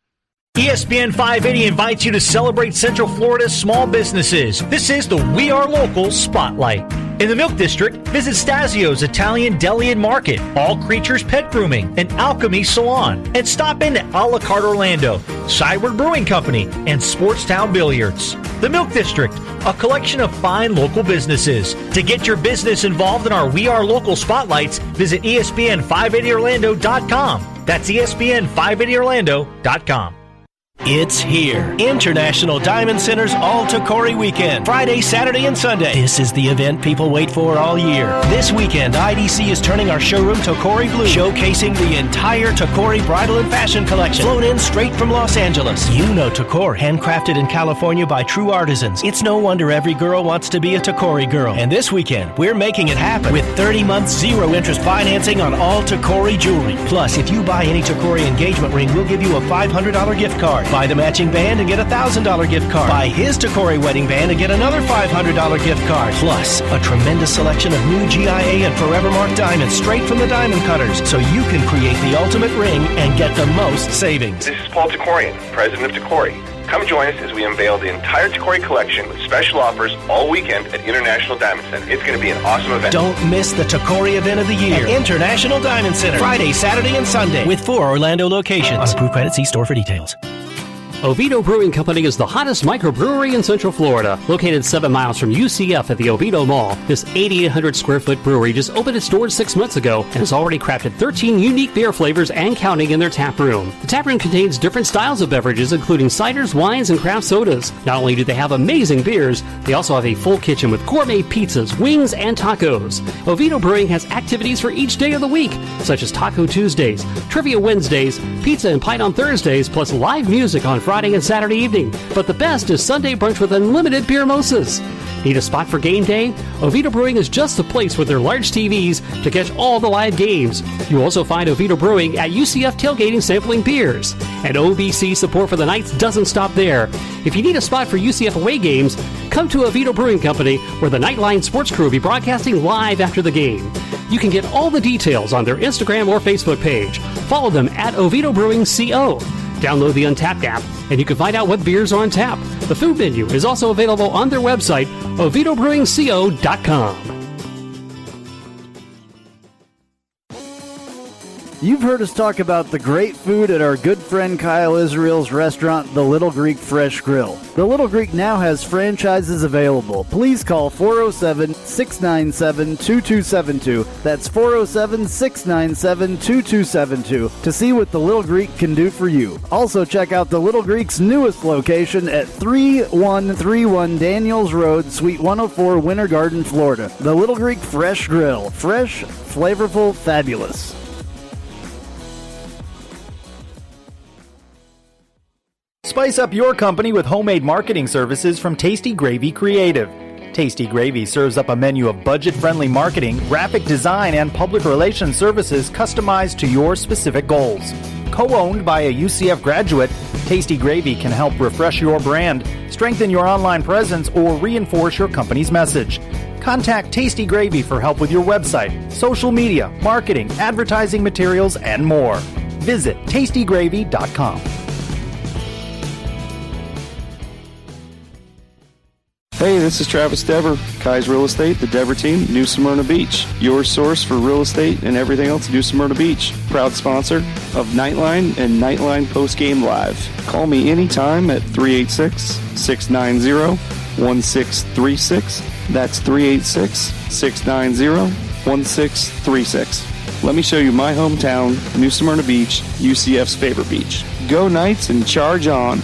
ESPN 580 invites you to celebrate Central Florida's small businesses. This is the We Are Local Spotlight. In the Milk District, visit Stasio's Italian Deli and Market, All Creatures Pet Grooming, and Alchemy Salon. And stop in at A La Carte Orlando, Cyward Brewing Company, and Sportstown Billiards. The Milk District, a collection of fine local businesses. To get your business involved in our We Are Local Spotlights, visit ESPN580Orlando.com. That's ESPN580Orlando.com. It's here. International Diamond Center's All Tacori Weekend. Friday, Saturday, and Sunday. This is the event people wait for all year. This weekend, IDC is turning our showroom Tacori blue, showcasing the entire Tacori bridal and fashion collection, flown in straight from Los Angeles. You know Tacor, handcrafted in California by true artisans. It's no wonder every girl wants to be a Tacori girl. And this weekend, we're making it happen with 30 months zero-interest financing on all Tacori jewelry. Plus, if you buy any Tacori engagement ring, we'll give you a $500 gift card. Buy the matching band and get a $1,000 gift card. Buy his Tacori wedding band and get another $500 gift card. Plus, a tremendous selection of new GIA and Forever Mark diamonds straight from the diamond cutters, so you can create the ultimate ring and get the most savings. This is Paul Tacorian, president of Tacori. Come join us as we unveil the entire Tacori collection with special offers all weekend at International Diamond Center. It's going to be an awesome event. Don't miss the Tacori event of the year at International Diamond Center. Friday, Saturday, and Sunday with 4 Orlando locations. On approved credit, see store for details. Oviedo Brewing Company is the hottest microbrewery in Central Florida. Located 7 miles from UCF at the Oviedo Mall, this 8,800 square foot brewery just opened its doors 6 months ago and has already crafted 13 unique beer flavors and counting in their tap room. The tap room contains different styles of beverages, including ciders, wines, and craft sodas. Not only do they have amazing beers, they also have a full kitchen with gourmet pizzas, wings, and tacos. Oviedo Brewing has activities for each day of the week, such as Taco Tuesdays, Trivia Wednesdays, Pizza and Pint on Thursdays, plus live music on Friday and Saturday evening. But the best is Sunday brunch with unlimited beer mimosas. Need a spot for game day? Oviedo Brewing is just the place with their large TVs to catch all the live games. You also find Oviedo Brewing at UCF tailgating sampling beers. And OBC support for the Knights doesn't stop there. If you need a spot for UCF away games, come to Oviedo Brewing Company, where the Knightline sports crew will be broadcasting live after the game. You can get all the details on their Instagram or Facebook page. Follow them at Oviedo Brewing CO. Download the Untapped app, and you can find out what beers are on tap. The food menu is also available on their website, OviedoBrewingCO.com. You've heard us talk about the great food at our good friend Kyle Israel's restaurant, The Little Greek Fresh Grill. The Little Greek now has franchises available. Please call 407-697-2272. That's 407-697-2272 to see what The Little Greek can do for you. Also check out The Little Greek's newest location at 3131 Daniels Road, Suite 104, Winter Garden, Florida. The Little Greek Fresh Grill. Fresh, flavorful, fabulous. Spice up your company with homemade marketing services from Tasty Gravy Creative. Tasty Gravy serves up a menu of budget-friendly marketing, graphic design, and public relations services customized to your specific goals. Co-owned by a UCF graduate, Tasty Gravy can help refresh your brand, strengthen your online presence, or reinforce your company's message. Contact Tasty Gravy for help with your website, social media, marketing, advertising materials, and more. Visit tastygravy.com. Hey, this is Travis Dever, Kai's Real Estate, the Dever team, New Smyrna Beach. Your source for real estate and everything else New Smyrna Beach. Proud sponsor of Knightline and Knightline Postgame Live. Call me anytime at 386-690-1636. That's 386-690-1636. Let me show you my hometown, New Smyrna Beach, UCF's favorite beach. Go Knights and charge on.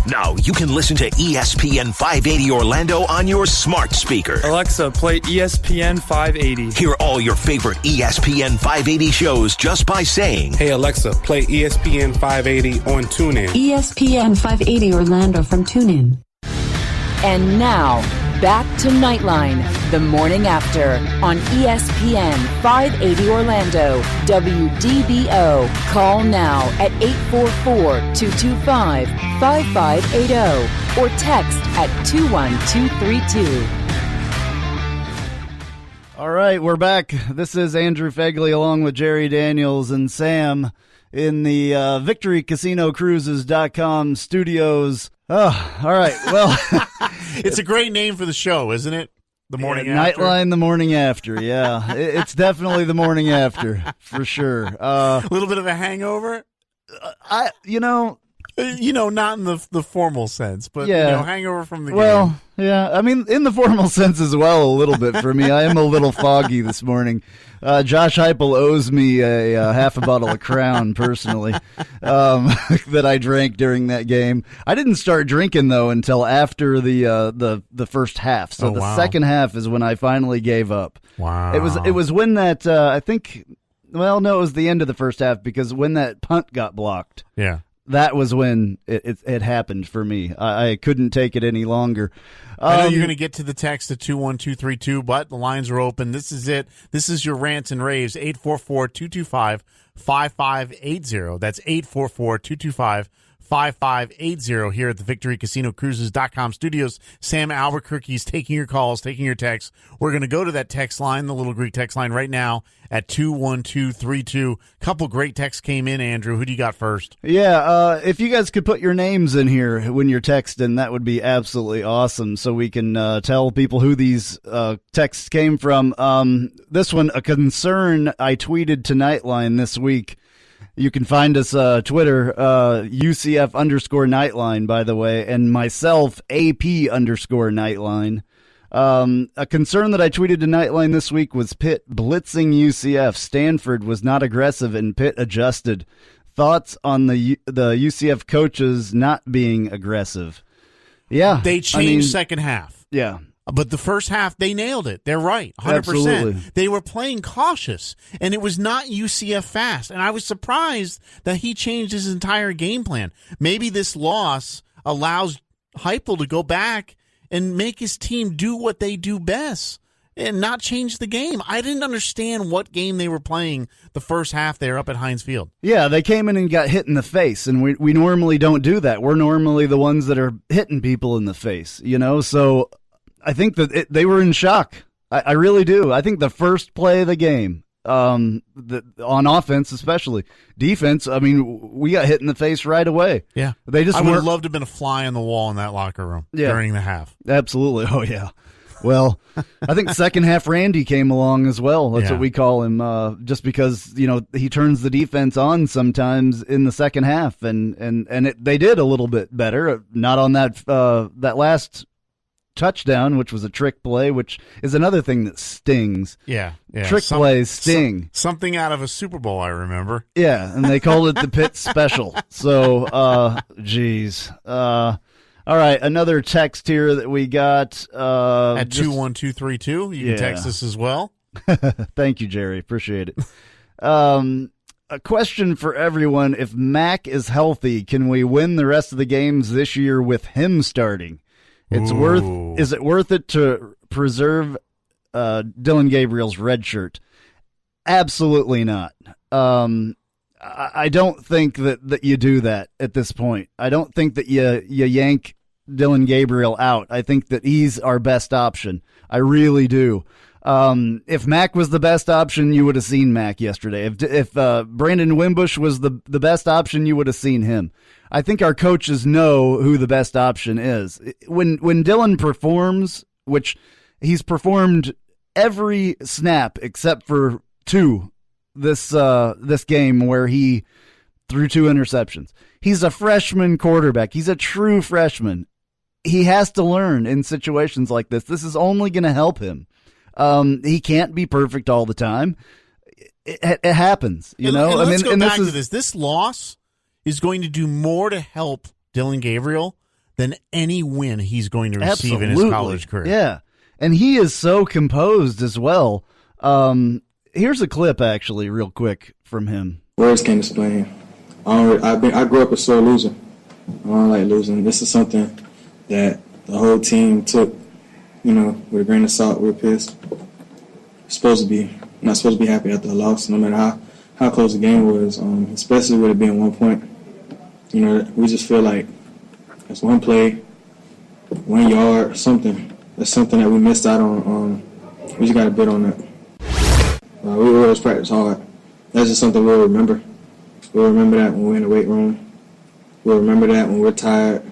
Now you can listen to ESPN 580 Orlando on your smart speaker. Alexa, play ESPN 580. Hear all your favorite ESPN 580 shows just by saying, "Hey Alexa, play ESPN 580 on TuneIn." ESPN 580 Orlando from TuneIn. And now, back to Knightline, the morning after, on ESPN 580 Orlando, WDBO. Call now at 844-225-5580 or text at 21232. All right, we're back. This is Andrew Phegley along with Jerry Daniels and Sam in the VictoryCasinoCruises.com studios. Oh, all right. Well, it's a great name for the show, isn't it? The morning after. Nightline, the morning after. Yeah, it's definitely the morning after for sure. A little bit of a hangover. Not in the formal sense, but hangover from the game. Well, yeah. I mean, in the formal sense as well, a little bit for me. I am a little foggy this morning. Josh Heupel owes me a half a bottle of Crown personally that I drank during that game. I didn't start drinking though until after the first half. So the second half is when I finally gave up. Wow. It was when that I think. Well, no, it was the end of the first half because when that punt got blocked. Yeah. That was when it happened for me. I couldn't take it any longer. I know you're going to get to the text at 21232, but the lines are open. This is it. This is your rants and raves. 844-225-5580. That's 844-225-5580 here at the VictoryCasinoCruises.com studios. Sam Albuquerque is taking your calls, taking your texts. We're going to go to that text line, the Little Greek text line right now at 21232. Couple great texts came in, Andrew. Who do you got first? Yeah, if you guys could put your names in here when you're texting, that would be absolutely awesome so we can tell people who these texts came from. This one, a concern I tweeted to Knightline this week. You can find us Twitter, UCF_Knightline, by the way, and myself, AP_Knightline. A concern that I tweeted to Knightline this week was Pitt blitzing UCF. Stanford was not aggressive and Pitt adjusted. Thoughts on the UCF coaches not being aggressive? Yeah. They changed second half. Yeah. But the first half, they nailed it. They're right, 100%. Absolutely. They were playing cautious, and it was not UCF fast. And I was surprised that he changed his entire game plan. Maybe this loss allows Heupel to go back and make his team do what they do best and not change the game. I didn't understand what game they were playing the first half there up at Heinz Field. Yeah, they came in and got hit in the face, and we normally don't do that. We're normally the ones that are hitting people in the face, so I think that they were in shock. I really do. I think the first play of the game, on offense especially, defense, I mean, we got hit in the face right away. Yeah. I would have loved to have been a fly on the wall in that locker room during the half. Absolutely. Oh, yeah. Well, I think second half Randy came along as well. That's what we call him, just because, he turns the defense on sometimes in the second half, and they did a little bit better. Not on that last touchdown, which was a trick play, which is another thing that stings. Yeah. Trick plays sting. Something out of a Super Bowl, I remember. Yeah, and they called it the Pitt Special. So, geez. All right, another text here that we got. At 21232, you can text us as well. Thank you, Jerry. Appreciate it. A question for everyone. If Mac is healthy, can we win the rest of the games this year with him starting? Is it worth it to preserve Dylan Gabriel's red shirt? Absolutely not. I don't think that you do that at this point. I don't think that you yank Dylan Gabriel out. I think that he's our best option. I really do. If Mac was the best option, you would have seen Mac yesterday. If Brandon Wimbush was the best option, you would have seen him. I think our coaches know who the best option is. When Dylan performs, which he's performed every snap except for two this game where he threw 2 interceptions. He's a freshman quarterback. He's a true freshman. He has to learn in situations like this. This is only going to help him. He can't be perfect all the time. It happens, And let's go back to this. This loss is going to do more to help Dylan Gabriel than any win he's going to receive in his college career. Yeah, and he is so composed as well. Here's a clip, actually, real quick from him. Words can't explain. I grew up a sore loser. I don't like losing. This is something that the whole team took, with a grain of salt. We're pissed. Not supposed to be happy after a loss, no matter how close the game was, especially with it being 1 point. We just feel like it's one play, 1 yard, something. That's something that we missed out on. We just got to bid on that. We always practice hard. That's just something we'll remember. We'll remember that when we're in the weight room. We'll remember that when we're tired.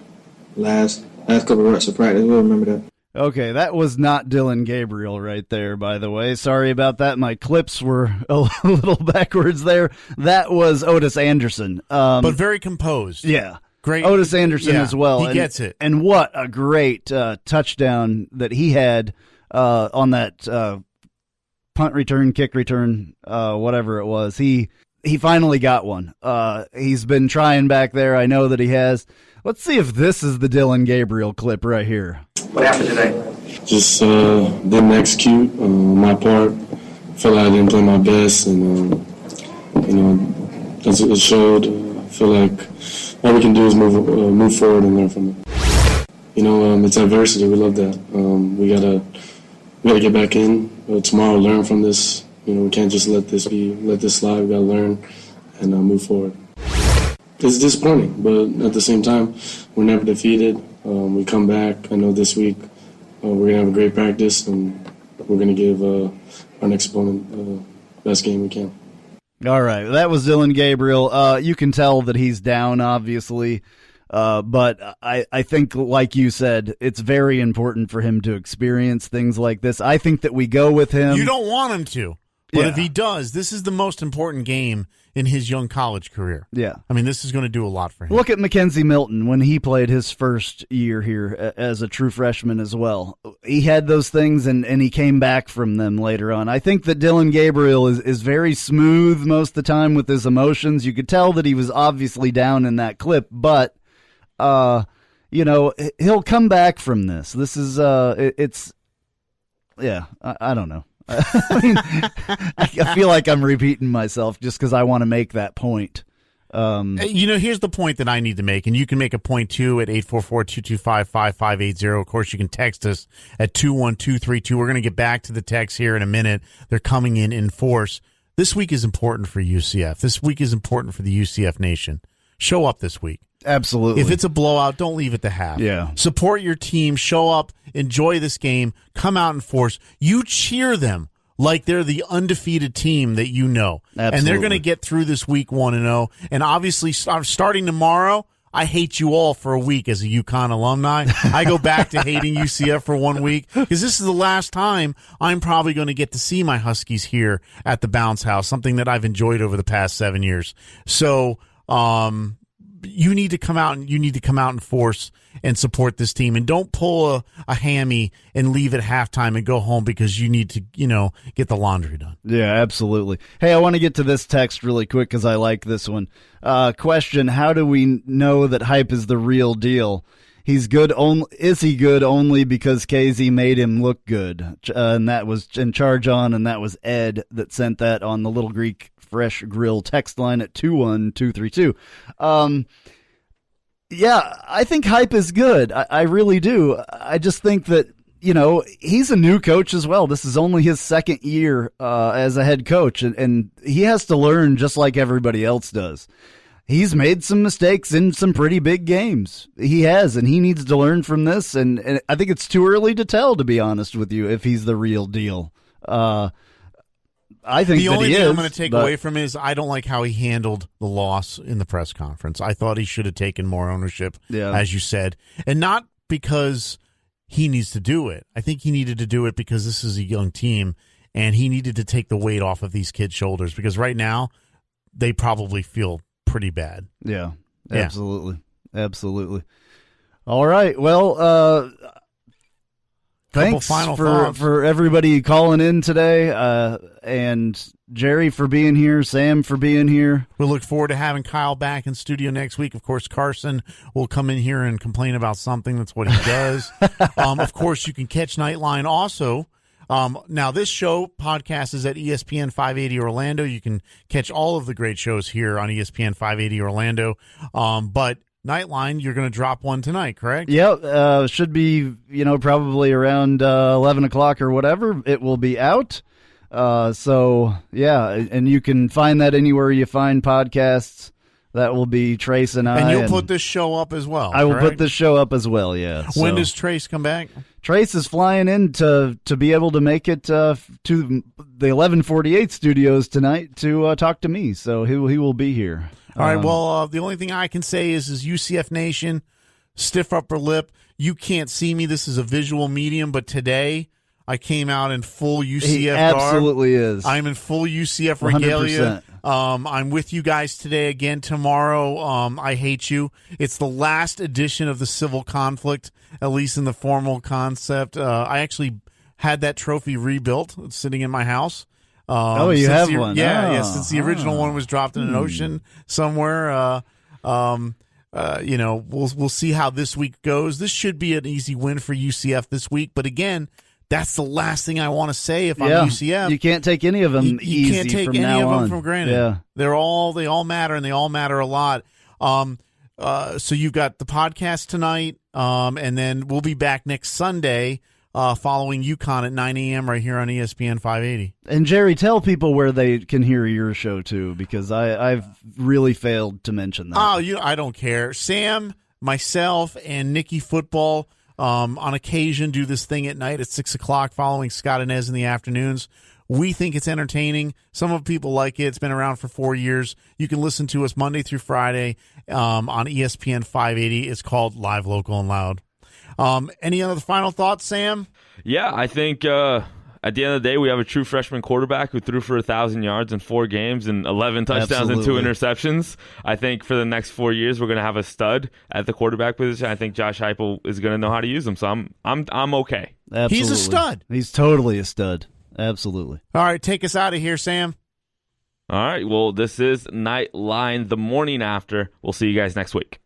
Last couple of reps of practice, we'll remember that. Okay, that was not Dylan Gabriel right there, by the way. Sorry about that. My clips were a little backwards there. That was Otis Anderson. But very composed. Yeah. Great. Otis Anderson as well. He gets it. And what a great touchdown that he had on that punt return, kick return, whatever it was. He finally got one. He's been trying back there. I know that he has. Let's see if this is the Dylan Gabriel clip right here. What happened today? Just didn't execute my part. Felt like I didn't play my best, and as it showed. I feel like all we can do is move forward and learn from it. It's adversity. We love that. We gotta get back in tomorrow. Learn from this. We can't just let this slide. We gotta learn and move forward. It's disappointing, but at the same time, we're never defeated. We come back. I know this week we're going to have a great practice, and we're going to give our next opponent the best game we can. All right. That was Dylan Gabriel. You can tell that he's down, obviously, but I think, like you said, it's very important for him to experience things like this. I think that we go with him. You don't want him to. But if he does, this is the most important game in his young college career. Yeah. I mean, this is going to do a lot for him. Look at Mackenzie Milton when he played his first year here as a true freshman as well. He had those things, and he came back from them later on. I think that Dylan Gabriel is very smooth most of the time with his emotions. You could tell that he was obviously down in that clip, but, he'll come back from this. This is, I don't know. I feel like I'm repeating myself just because I want to make that point. Here's the point that I need to make, and you can make a point too at 844-225-5580. Of course, you can text us at 21232. We're going to get back to the text here in a minute. They're coming in force. This week is important for UCF. This week is important for the UCF Nation. Show up this week. Absolutely. If it's a blowout, don't leave at the half. Yeah. Support your team. Show up. Enjoy this game. Come out in force. You cheer them like they're the undefeated team that you know. Absolutely. And they're going to get through this week 1-0. And obviously, starting tomorrow, I hate you all for a week as a UConn alumni. I go back to hating UCF for 1 week because this is the last time I'm probably going to get to see my Huskies here at the Bounce House, something that I've enjoyed over the past 7 years. So, you need to come out in force and support this team, and don't pull a hammy and leave at halftime and go home because you need to, get the laundry done. Yeah, absolutely. Hey, I want to get to this text really quick because I like this one. Question: how do we know that Hype is the real deal? He's good. Is he good only because KZ made him look good? And that was in charge on, and that was Ed that sent that on the Little Greek Fresh Grill text line at 21232. Yeah, I think Hype is good. I really do. I just think that, he's a new coach as well. This is only his second year as a head coach, and he has to learn just like everybody else does. He's made some mistakes in some pretty big games. He has, and he needs to learn from this, and I think it's too early to tell, to be honest with you, if he's the real deal. I think the that only he thing is, I'm going to take away from is I don't like how he handled the loss in the press conference. I thought he should have taken more ownership, as you said, and not because he needs to do it. I think he needed to do it because this is a young team, and he needed to take the weight off of these kids' shoulders because right now they probably feel pretty bad. Yeah, absolutely. Absolutely. All right. Well, Thanks final for thoughts. for everybody calling in today, and Jerry for being here, Sam for being here. We look forward to having Kyle back in studio next week. Of course, Carson will come in here and complain about something. That's what he does. Of course, you can catch Knightline also. Now, this show podcast is at ESPN 580 Orlando. You can catch all of the great shows here on ESPN 580 Orlando. But Knightline, you're going to drop one tonight, correct? Yep. Should be, probably around 11 o'clock or whatever. It will be out. So, yeah, and you can find that anywhere you find podcasts. That will be Trace and I. And you'll put this show up as well, I will correct? put this show up as well, yeah. When does Trace come back? Trace is flying in to be able to make it to the 1148 studios tonight to talk to me. So he will be here. All right, well, the only thing I can say is UCF Nation, stiff upper lip. You can't see me. This is a visual medium, but today I came out in full UCF he garb. absolutely is. I'm in full UCF regalia. 100%. I'm with you guys today again. Tomorrow, I hate you. It's the last edition of the civil conflict, at least in the formal concept. I actually had that trophy rebuilt. It's sitting in my house. You have one? Yeah, since the original one was dropped in an ocean somewhere. We'll see how this week goes. This should be an easy win for UCF this week. But again, that's the last thing I want to say if I'm UCF. You can't take any of them you easy can't take from any now of them on. for granted. Yeah. They all matter, and they all matter a lot. So you've got the podcast tonight, and then we'll be back next Sunday following UConn at 9 a.m. right here on ESPN 580. And Jerry, tell people where they can hear your show too, because I've really failed to mention that. I don't care. Sam, myself, and Nikki Football on occasion do this thing at night at 6 o'clock following Scott and Ez in the afternoons. We think it's entertaining. Some of people like it. It's been around for 4 years. You can listen to us Monday through Friday on ESPN 580. It's called Live, Local, and Loud. Any other final thoughts, Sam? Yeah, I think at the end of the day, we have a true freshman quarterback who threw for 1,000 yards in 4 games and 11 touchdowns and 2 interceptions. I think for the next 4 years, we're going to have a stud at the quarterback position. I think Josh Heupel is going to know how to use him, so I'm okay. Absolutely. He's a stud. He's totally a stud. Absolutely. All right, take us out of here, Sam. All right, well, this is Knightline, the morning after. We'll see you guys next week.